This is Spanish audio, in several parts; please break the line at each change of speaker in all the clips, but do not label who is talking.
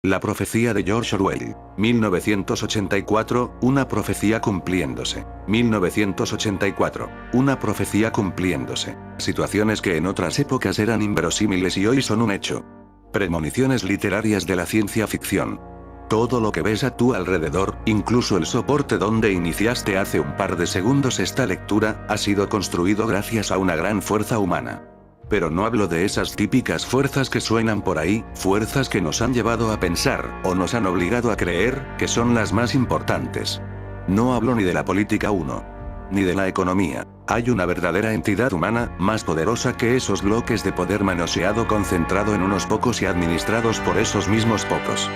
La profecía de George Orwell. 1984, una profecía cumpliéndose. 1984, una profecía cumpliéndose. Situaciones que en otras épocas eran inverosímiles y hoy son un hecho. Premoniciones literarias de la ciencia ficción. Todo lo que ves a tu alrededor, incluso el soporte donde iniciaste hace un par de segundos esta lectura, ha sido construido gracias a una gran fuerza humana. Pero no hablo de esas típicas fuerzas que suenan por ahí, fuerzas que nos han llevado a pensar, o nos han obligado a creer, que son las más importantes. No hablo ni de la política ni de la economía. Hay una verdadera entidad humana, más poderosa que esos bloques de poder manoseado concentrado en unos pocos y administrados por esos mismos pocos.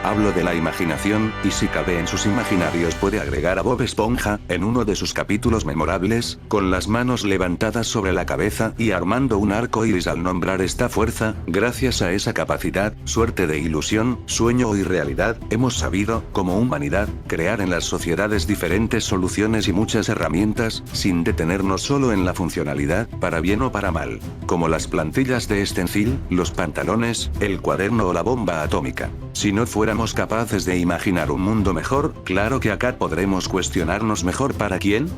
Hablo de la imaginación, y si cabe en sus imaginarios puede agregar a Bob Esponja, en uno de sus capítulos memorables, con las manos levantadas sobre la cabeza y armando un arco iris al nombrar esta fuerza. Gracias a esa capacidad, suerte de ilusión, sueño o irrealidad, hemos sabido, como humanidad, crear en las sociedades diferentes soluciones y muchas herramientas, sin detenernos solo en la funcionalidad, para bien o para mal. Como las plantillas de Stencil, los pantalones, el cuaderno o la bomba atómica. Si no fuéramos capaces de imaginar un mundo mejor, claro que acá podremos cuestionarnos mejor para quién.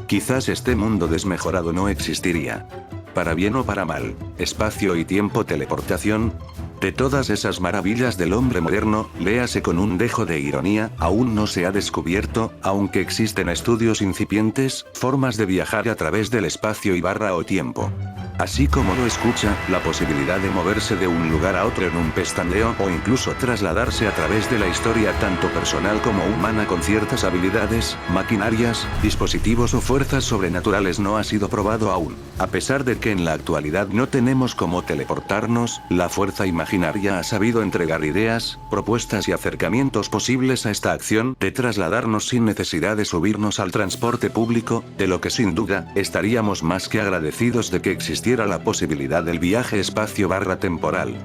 Quizás este mundo desmejorado no existiría. Para bien o para mal, espacio y tiempo, teleportación. De todas esas maravillas del hombre moderno, léase con un dejo de ironía, aún no se ha descubierto, aunque existen estudios incipientes, formas de viajar a través del espacio o tiempo. Así como lo escucha, la posibilidad de moverse de un lugar a otro en un pestañeo o incluso trasladarse a través de la historia tanto personal como humana con ciertas habilidades, maquinarias, dispositivos o fuerzas sobrenaturales no ha sido probado aún. A pesar de que en la actualidad no tenemos cómo teleportarnos, la fuerza imaginaria ha sabido entregar ideas, propuestas y acercamientos posibles a esta acción de trasladarnos sin necesidad de subirnos al transporte público, de lo que sin duda, estaríamos más que agradecidos de que existiera la posibilidad del viaje espacio-temporal.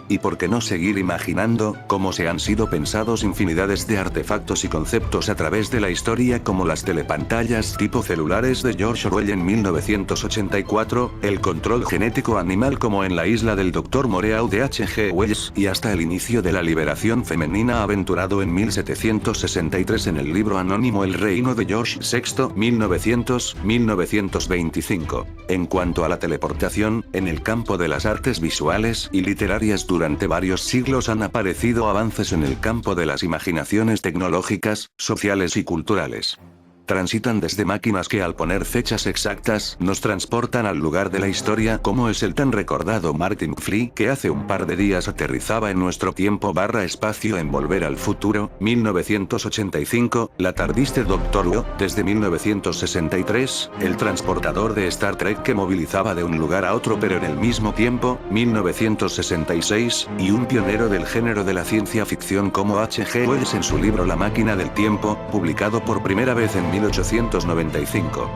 ¿Y por qué no seguir imaginando cómo se han sido pensados infinidades de artefactos y conceptos a través de la historia como las telepantallas tipo celulares de George Orwell en 1984, el control genético animal como en la isla del Dr. Moreau de H.G. Wells, y hasta el inicio de la liberación femenina aventurado en 1763 en el libro anónimo El reino de George VI, 1925. En cuanto a la teleportación, en el campo de las artes visuales y literarias durante varios siglos han aparecido avances en el campo de las imaginaciones tecnológicas, sociales y culturales. Transitan desde máquinas que al poner fechas exactas nos transportan al lugar de la historia, como es el tan recordado Marty McFly que hace un par de días aterrizaba en nuestro tiempo-espacio en Volver al Futuro, 1985, la tardiste Doctor Who, desde 1963, el transportador de Star Trek que movilizaba de un lugar a otro pero en el mismo tiempo, 1966, y un pionero del género de la ciencia ficción como H.G. Wells en su libro La máquina del tiempo, publicado por primera vez en 1895.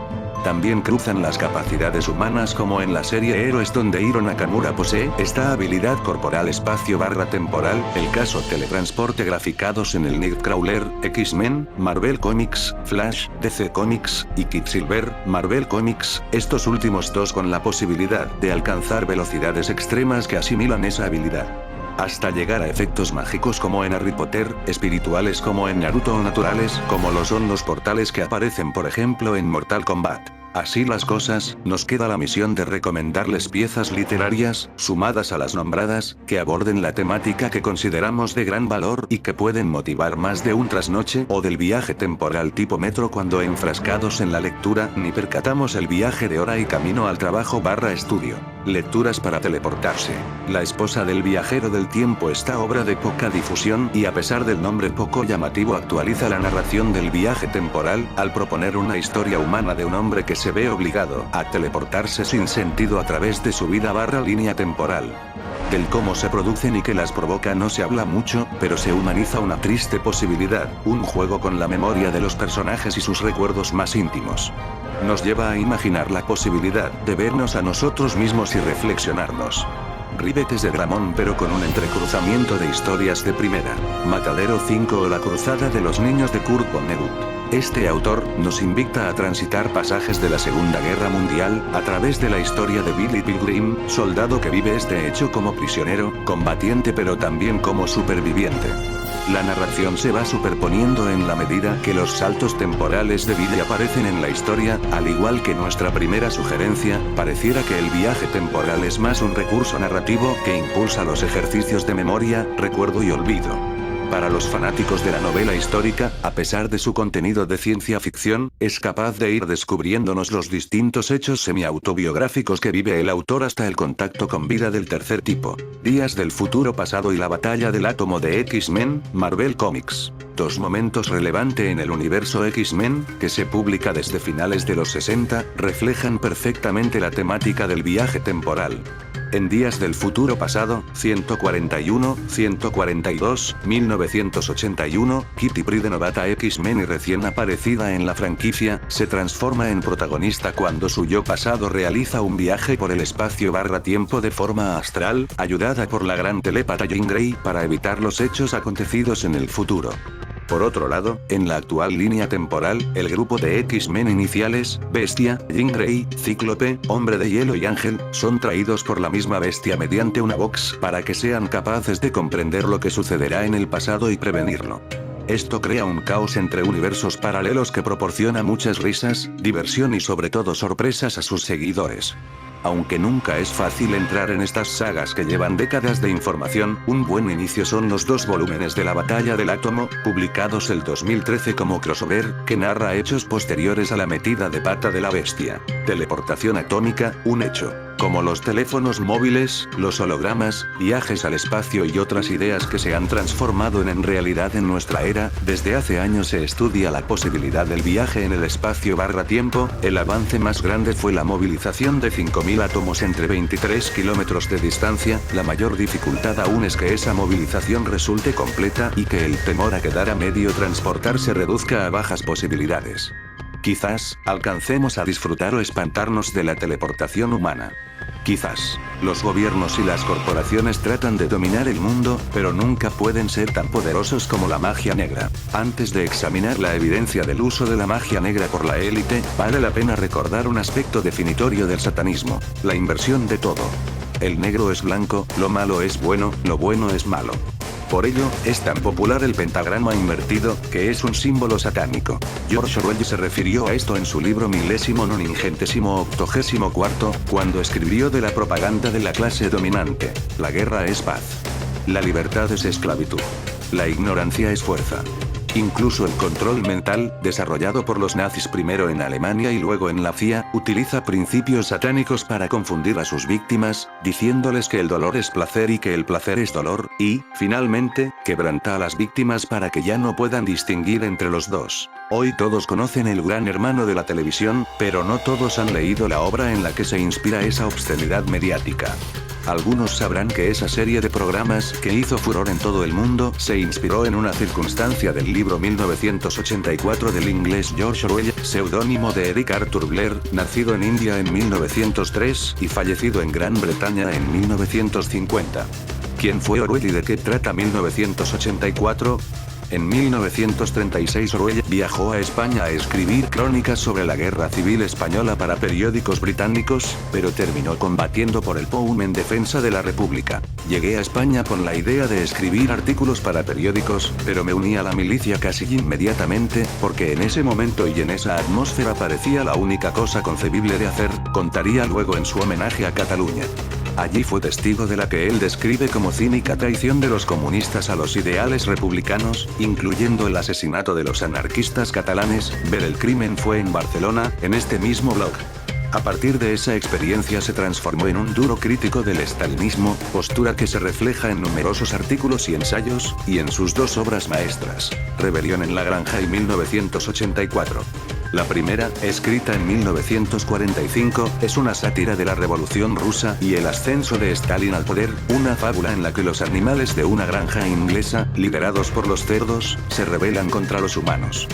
También cruzan las capacidades humanas como en la serie Héroes donde Hiro Nakamura posee esta habilidad corporal espacio-temporal, el caso teletransporte graficados en el Nightcrawler, X-Men, Marvel Comics, Flash, DC Comics, y Quicksilver, Marvel Comics, estos últimos dos con la posibilidad de alcanzar velocidades extremas que asimilan esa habilidad. Hasta llegar a efectos mágicos como en Harry Potter, espirituales como en Naruto o naturales como lo son los portales que aparecen por ejemplo en Mortal Kombat. Así las cosas, nos queda la misión de recomendarles piezas literarias, sumadas a las nombradas, que aborden la temática que consideramos de gran valor y que pueden motivar más de un trasnoche o del viaje temporal tipo metro cuando enfrascados en la lectura ni percatamos el viaje de hora y camino al trabajo/estudio. Lecturas para teleportarse. La esposa del viajero del tiempo, esta obra de poca difusión y a pesar del nombre poco llamativo actualiza la narración del viaje temporal al proponer una historia humana de un hombre que se ve obligado a teleportarse sin sentido a través de su vida/línea temporal. Del cómo se producen y que las provoca no se habla mucho, pero se humaniza una triste posibilidad, un juego con la memoria de los personajes y sus recuerdos más íntimos. Nos lleva a imaginar la posibilidad de vernos a nosotros mismos y reflexionarnos. Ribetes de Dramón pero con un entrecruzamiento de historias de primera. Matadero 5 o La cruzada de los niños de Kurt Vonnegut. Este autor nos invita a transitar pasajes de la Segunda Guerra Mundial, a través de la historia de Billy Pilgrim, soldado que vive este hecho como prisionero, combatiente pero también como superviviente. La narración se va superponiendo en la medida que los saltos temporales de Billy aparecen en la historia, al igual que nuestra primera sugerencia, pareciera que el viaje temporal es más un recurso narrativo que impulsa los ejercicios de memoria, recuerdo y olvido. Para los fanáticos de la novela histórica, a pesar de su contenido de ciencia ficción, es capaz de ir descubriéndonos los distintos hechos semi-autobiográficos que vive el autor hasta el contacto con vida del tercer tipo. Días del futuro pasado y la batalla del átomo de X-Men, Marvel Comics. Dos momentos relevantes en el universo X-Men, que se publica desde finales de los 60, reflejan perfectamente la temática del viaje temporal. En Días del futuro pasado, 141, 142, 1981, Kitty Pryde, novata X-Men y recién aparecida en la franquicia, se transforma en protagonista cuando su yo pasado realiza un viaje por el espacio/tiempo de forma astral, ayudada por la gran telépata Jean Grey para evitar los hechos acontecidos en el futuro. Por otro lado, en la actual línea temporal, el grupo de X-Men iniciales, Bestia, Jean Grey, Cíclope, Hombre de Hielo y Ángel, son traídos por la misma Bestia mediante una Vox para que sean capaces de comprender lo que sucederá en el pasado y prevenirlo. Esto crea un caos entre universos paralelos que proporciona muchas risas, diversión y sobre todo sorpresas a sus seguidores. Aunque nunca es fácil entrar en estas sagas que llevan décadas de información, un buen inicio son los 2 volúmenes de la Batalla del Átomo, publicados el 2013 como crossover, que narra hechos posteriores a la metida de pata de la Bestia. Teleportación atómica, un hecho. Como los teléfonos móviles, los hologramas, viajes al espacio y otras ideas que se han transformado en realidad en nuestra era, desde hace años se estudia la posibilidad del viaje en el espacio/tiempo, el avance más grande fue la movilización de 5.000 átomos entre 23 kilómetros de distancia, la mayor dificultad aún es que esa movilización resulte completa y que el temor a quedar a medio transportar se reduzca a bajas posibilidades. Quizás, alcancemos a disfrutar o espantarnos de la teleportación humana. Quizás, los gobiernos y las corporaciones tratan de dominar el mundo, pero nunca pueden ser tan poderosos como la magia negra. Antes de examinar la evidencia del uso de la magia negra por la élite, vale la pena recordar un aspecto definitorio del satanismo: la inversión de todo. El negro es blanco, lo malo es bueno, lo bueno es malo. Por ello, es tan popular el pentagrama invertido, que es un símbolo satánico. George Orwell se refirió a esto en su libro 1984, cuando escribió de la propaganda de la clase dominante. La guerra es paz. La libertad es esclavitud. La ignorancia es fuerza. Incluso el control mental, desarrollado por los nazis primero en Alemania y luego en la CIA, utiliza principios satánicos para confundir a sus víctimas, diciéndoles que el dolor es placer y que el placer es dolor, y, finalmente, quebranta a las víctimas para que ya no puedan distinguir entre los dos. Hoy todos conocen el Gran Hermano de la televisión, pero no todos han leído la obra en la que se inspira esa obscenidad mediática. Algunos sabrán que esa serie de programas, que hizo furor en todo el mundo, se inspiró en una circunstancia del libro 1984 del inglés George Orwell, seudónimo de Eric Arthur Blair, nacido en India en 1903 y fallecido en Gran Bretaña en 1950. ¿Quién fue Orwell y de qué trata 1984? En 1936 Orwell viajó a España a escribir crónicas sobre la Guerra Civil Española para periódicos británicos, pero terminó combatiendo por el POUM en defensa de la República. Llegué a España con la idea de escribir artículos para periódicos, pero me uní a la milicia casi inmediatamente, porque en ese momento y en esa atmósfera parecía la única cosa concebible de hacer, contaría luego en su homenaje a Cataluña. Allí fue testigo de la que él describe como cínica traición de los comunistas a los ideales republicanos, incluyendo el asesinato de los anarquistas catalanes. Ver el crimen fue en Barcelona, en este mismo blog. A partir de esa experiencia se transformó en un duro crítico del estalinismo, postura que se refleja en numerosos artículos y ensayos, y en sus 2 obras maestras, Rebelión en la Granja y 1984. La primera, escrita en 1945, es una sátira de la Revolución Rusa y el ascenso de Stalin al poder, una fábula en la que los animales de una granja inglesa, liderados por los cerdos, se rebelan contra los humanos.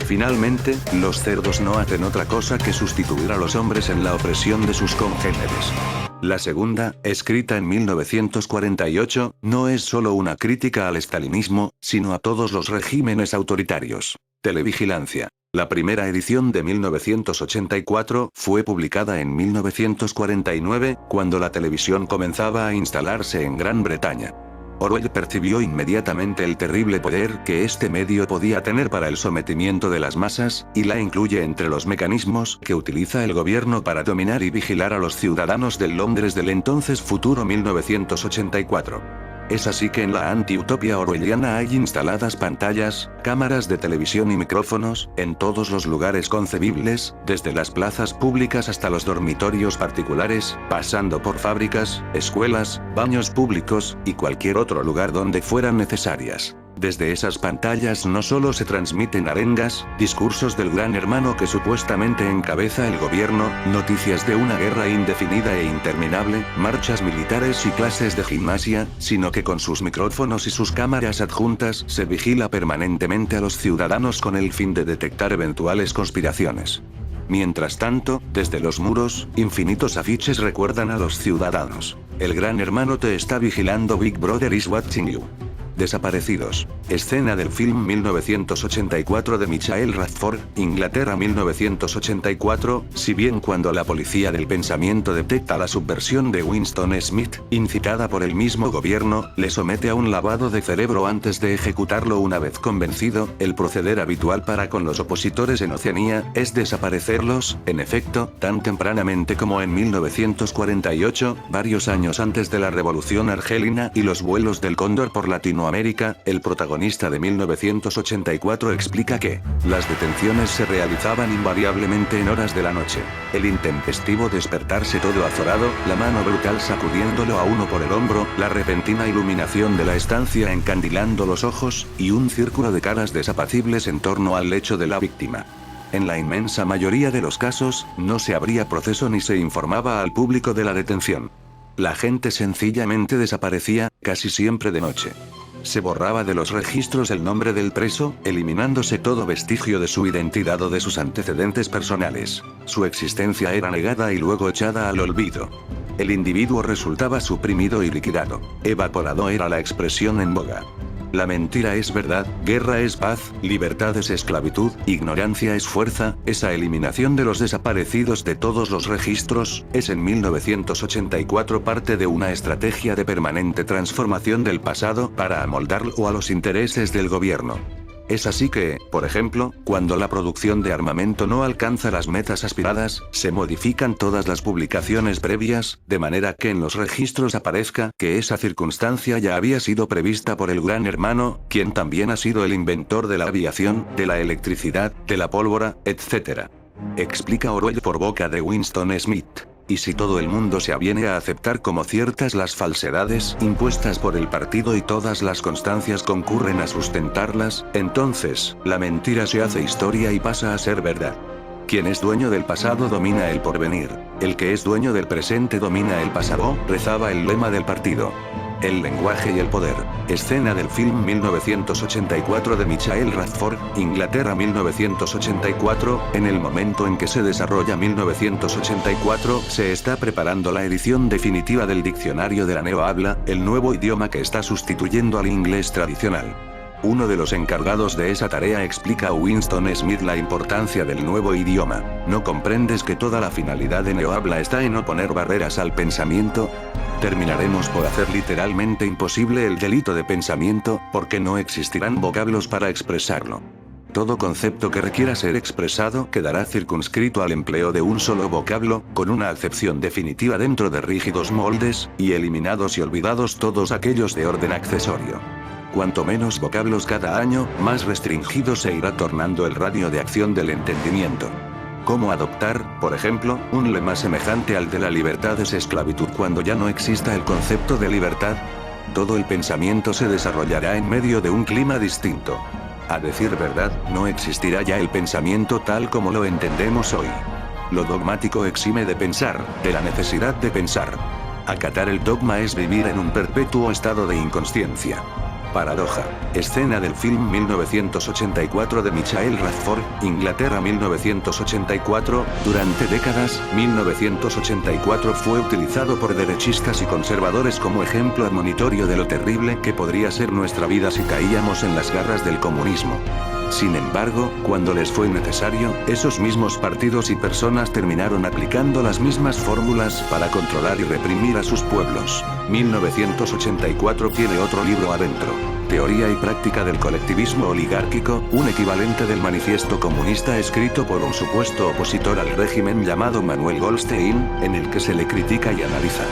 Finalmente, los cerdos no hacen otra cosa que sustituir a los hombres en la opresión de sus congéneres. La segunda, escrita en 1948, no es solo una crítica al estalinismo, sino a todos los regímenes autoritarios. Televigilancia. La primera edición de 1984 fue publicada en 1949, cuando la televisión comenzaba a instalarse en Gran Bretaña. Orwell percibió inmediatamente el terrible poder que este medio podía tener para el sometimiento de las masas, y la incluye entre los mecanismos que utiliza el gobierno para dominar y vigilar a los ciudadanos del Londres del entonces futuro 1984. Es así que en la anti-utopía orwelliana hay instaladas pantallas, cámaras de televisión y micrófonos, en todos los lugares concebibles, desde las plazas públicas hasta los dormitorios particulares, pasando por fábricas, escuelas, baños públicos, y cualquier otro lugar donde fueran necesarias. Desde esas pantallas no solo se transmiten arengas, discursos del gran hermano que supuestamente encabeza el gobierno, noticias de una guerra indefinida e interminable, marchas militares y clases de gimnasia, sino que con sus micrófonos y sus cámaras adjuntas se vigila permanentemente a los ciudadanos con el fin de detectar eventuales conspiraciones. Mientras tanto, desde los muros, infinitos afiches recuerdan a los ciudadanos: el gran hermano te está vigilando, Big Brother is watching you. Desaparecidos. Escena del film 1984 de Michael Radford, Inglaterra 1984, si bien cuando la policía del pensamiento detecta la subversión de Winston Smith, incitada por el mismo gobierno, le somete a un lavado de cerebro antes de ejecutarlo una vez convencido, el proceder habitual para con los opositores en Oceanía, es desaparecerlos, en efecto, tan tempranamente como en 1948, varios años antes de la Revolución Argelina y los vuelos del Cóndor por Latinoamérica. El protagonista de 1984 explica que las detenciones se realizaban invariablemente en horas de la noche. El intempestivo despertarse todo azorado, la mano brutal sacudiéndolo a uno por el hombro, la repentina iluminación de la estancia encandilando los ojos, y un círculo de caras desapacibles en torno al lecho de la víctima. En la inmensa mayoría de los casos, no se abría proceso ni se informaba al público de la detención. La gente sencillamente desaparecía, casi siempre de noche. Se borraba de los registros el nombre del preso, eliminándose todo vestigio de su identidad o de sus antecedentes personales. Su existencia era negada y luego echada al olvido. El individuo resultaba suprimido y liquidado. Evaporado era la expresión en boga. La mentira es verdad, guerra es paz, libertad es esclavitud, ignorancia es fuerza. Esa eliminación de los desaparecidos de todos los registros, es en 1984 parte de una estrategia de permanente transformación del pasado para amoldarlo a los intereses del gobierno. Es así que, por ejemplo, cuando la producción de armamento no alcanza las metas aspiradas, se modifican todas las publicaciones previas, de manera que en los registros aparezca que esa circunstancia ya había sido prevista por el gran hermano, quien también ha sido el inventor de la aviación, de la electricidad, de la pólvora, etc. Explica Orwell por boca de Winston Smith. Y si todo el mundo se aviene a aceptar como ciertas las falsedades impuestas por el partido y todas las constancias concurren a sustentarlas, entonces, la mentira se hace historia y pasa a ser verdad. Quien es dueño del pasado domina el porvenir. El que es dueño del presente domina el pasado, rezaba el lema del partido. El lenguaje y el poder. Escena del film 1984 de Michael Radford, Inglaterra 1984, en el momento en que se desarrolla 1984, se está preparando la edición definitiva del diccionario de la neohabla, el nuevo idioma que está sustituyendo al inglés tradicional. Uno de los encargados de esa tarea explica a Winston Smith la importancia del nuevo idioma. ¿No comprendes que toda la finalidad de neohabla está en oponer barreras al pensamiento? Terminaremos por hacer literalmente imposible el delito de pensamiento, porque no existirán vocablos para expresarlo. Todo concepto que requiera ser expresado quedará circunscrito al empleo de un solo vocablo, con una acepción definitiva dentro de rígidos moldes, y eliminados y olvidados todos aquellos de orden accesorio. Cuanto menos vocablos cada año, más restringido se irá tornando el radio de acción del entendimiento. ¿Cómo adoptar, por ejemplo, un lema semejante al de la libertad es esclavitud cuando ya no exista el concepto de libertad? Todo el pensamiento se desarrollará en medio de un clima distinto. A decir verdad, no existirá ya el pensamiento tal como lo entendemos hoy. Lo dogmático exime de pensar, de la necesidad de pensar. Acatar el dogma es vivir en un perpetuo estado de inconsciencia. Paradoja. Escena del film 1984 de Michael Radford, Inglaterra 1984. Durante décadas, 1984 fue utilizado por derechistas y conservadores como ejemplo admonitorio de lo terrible que podría ser nuestra vida si caíamos en las garras del comunismo. Sin embargo, cuando les fue necesario, esos mismos partidos y personas terminaron aplicando las mismas fórmulas para controlar y reprimir a sus pueblos. 1984 tiene otro libro adentro. Teoría y práctica del colectivismo oligárquico, un equivalente del manifiesto comunista escrito por un supuesto opositor al régimen llamado Manuel Goldstein, en el que se le critica y analiza.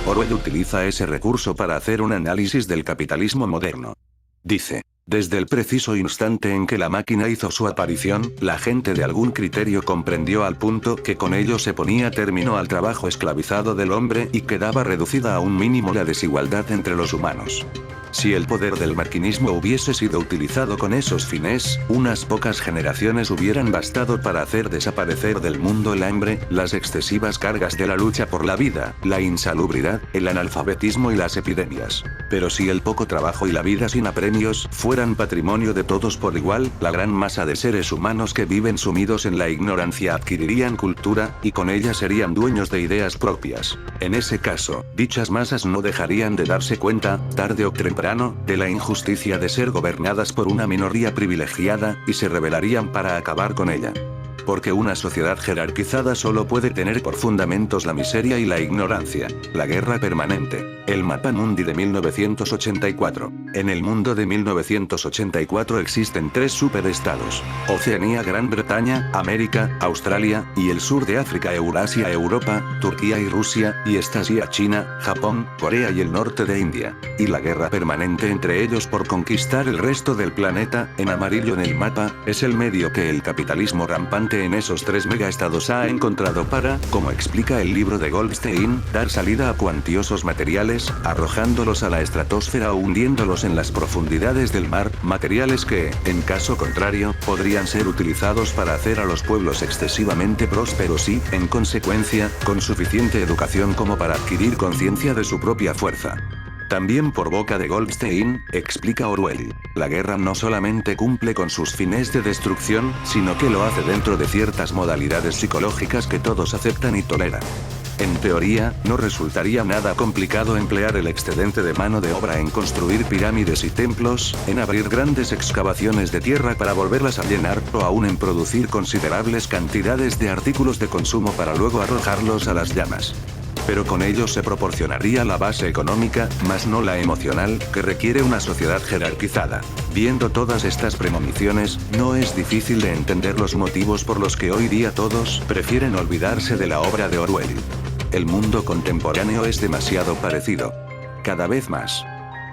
Orwell utiliza ese recurso para hacer un análisis del capitalismo moderno. Dice: desde el preciso instante en que la máquina hizo su aparición, la gente de algún criterio comprendió al punto que con ello se ponía término al trabajo esclavizado del hombre y quedaba reducida a un mínimo la desigualdad entre los humanos. Si el poder del maquinismo hubiese sido utilizado con esos fines, unas pocas generaciones hubieran bastado para hacer desaparecer del mundo el hambre, las excesivas cargas de la lucha por la vida, la insalubridad, el analfabetismo y las epidemias. Pero si el poco trabajo y la vida sin apremios fueran patrimonio de todos por igual, la gran masa de seres humanos que viven sumidos en la ignorancia adquirirían cultura, y con ella serían dueños de ideas propias. En ese caso, dichas masas no dejarían de darse cuenta, tarde o temprano, de la injusticia de ser gobernadas por una minoría privilegiada, y se rebelarían para acabar con ella. Porque una sociedad jerarquizada solo puede tener por fundamentos la miseria y la ignorancia. La guerra permanente. El Mapa Mundi de 1984. En el mundo de 1984 existen 3 superestados: Oceanía, Gran Bretaña, América, Australia, y el sur de África, Eurasia, Europa, Turquía y Rusia, y Estasia, China, Japón, Corea y el norte de India. Y la guerra permanente entre ellos por conquistar el resto del planeta, en amarillo en el mapa, es el medio que el capitalismo rampante en esos 3 megaestados ha encontrado para, como explica el libro de Goldstein, dar salida a cuantiosos materiales, arrojándolos a la estratosfera o hundiéndolos en las profundidades del mar, materiales que, en caso contrario, podrían ser utilizados para hacer a los pueblos excesivamente prósperos y, en consecuencia, con suficiente educación como para adquirir conciencia de su propia fuerza. También por boca de Goldstein, explica Orwell, la guerra no solamente cumple con sus fines de destrucción, sino que lo hace dentro de ciertas modalidades psicológicas que todos aceptan y toleran. En teoría, no resultaría nada complicado emplear el excedente de mano de obra en construir pirámides y templos, en abrir grandes excavaciones de tierra para volverlas a llenar, o aún en producir considerables cantidades de artículos de consumo para luego arrojarlos a las llamas. Pero con ello se proporcionaría la base económica, más no la emocional, que requiere una sociedad jerarquizada. Viendo todas estas premoniciones, no es difícil de entender los motivos por los que hoy día todos prefieren olvidarse de la obra de Orwell. El mundo contemporáneo es demasiado parecido. Cada vez más.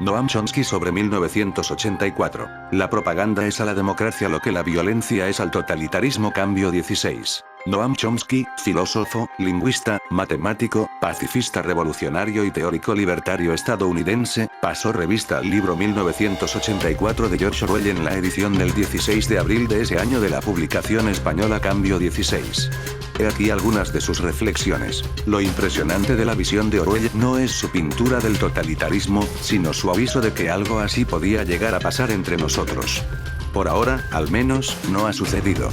Noam Chomsky sobre 1984. La propaganda es a la democracia lo que la violencia es al totalitarismo. Cambio 16. Noam Chomsky, filósofo, lingüista, matemático, pacifista revolucionario y teórico libertario estadounidense, pasó revista al libro 1984 de George Orwell en la edición del 16 de abril de ese año de la publicación española Cambio 16. He aquí algunas de sus reflexiones. Lo impresionante de la visión de Orwell no es su pintura del totalitarismo, sino su aviso de que algo así podía llegar a pasar entre nosotros. Por ahora, al menos, no ha sucedido.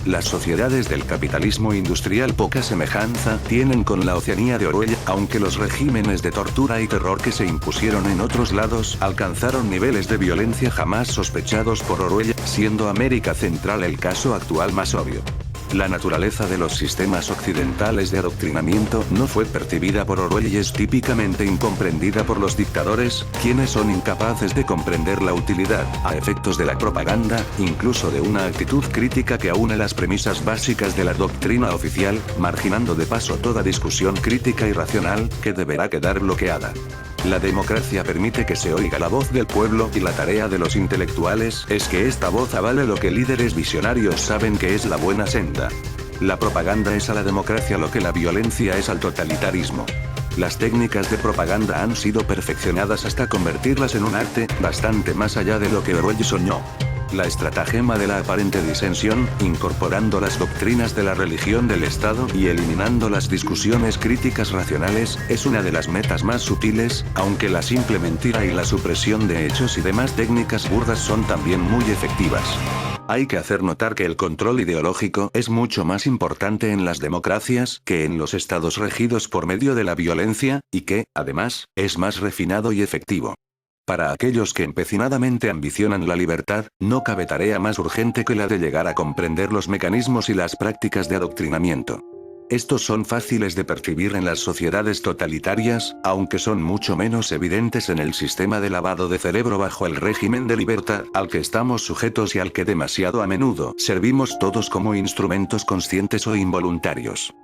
Las sociedades del capitalismo industrial poca semejanza tienen con la Oceanía de Orwell, aunque los regímenes de tortura y terror que se impusieron en otros lados alcanzaron niveles de violencia jamás sospechados por Orwell, siendo América Central el caso actual más obvio. La naturaleza de los sistemas occidentales de adoctrinamiento no fue percibida por Orwell y es típicamente incomprendida por los dictadores, quienes son incapaces de comprender la utilidad, a efectos de la propaganda, incluso de una actitud crítica que aúne las premisas básicas de la doctrina oficial, marginando de paso toda discusión crítica y racional, que deberá quedar bloqueada. La democracia permite que se oiga la voz del pueblo y la tarea de los intelectuales es que esta voz avale lo que líderes visionarios saben que es la buena senda. La propaganda es a la democracia lo que la violencia es al totalitarismo. Las técnicas de propaganda han sido perfeccionadas hasta convertirlas en un arte, bastante más allá de lo que Orwell soñó. La estratagema de la aparente disensión, incorporando las doctrinas de la religión del Estado y eliminando las discusiones críticas racionales, es una de las metas más sutiles, aunque la simple mentira y la supresión de hechos y demás técnicas burdas son también muy efectivas. Hay que hacer notar que el control ideológico es mucho más importante en las democracias que en los estados regidos por medio de la violencia, y que, además, es más refinado y efectivo. Para aquellos que empecinadamente ambicionan la libertad, no cabe tarea más urgente que la de llegar a comprender los mecanismos y las prácticas de adoctrinamiento. Estos son fáciles de percibir en las sociedades totalitarias, aunque son mucho menos evidentes en el sistema de lavado de cerebro bajo el régimen de libertad al que estamos sujetos y al que demasiado a menudo servimos todos como instrumentos conscientes o involuntarios.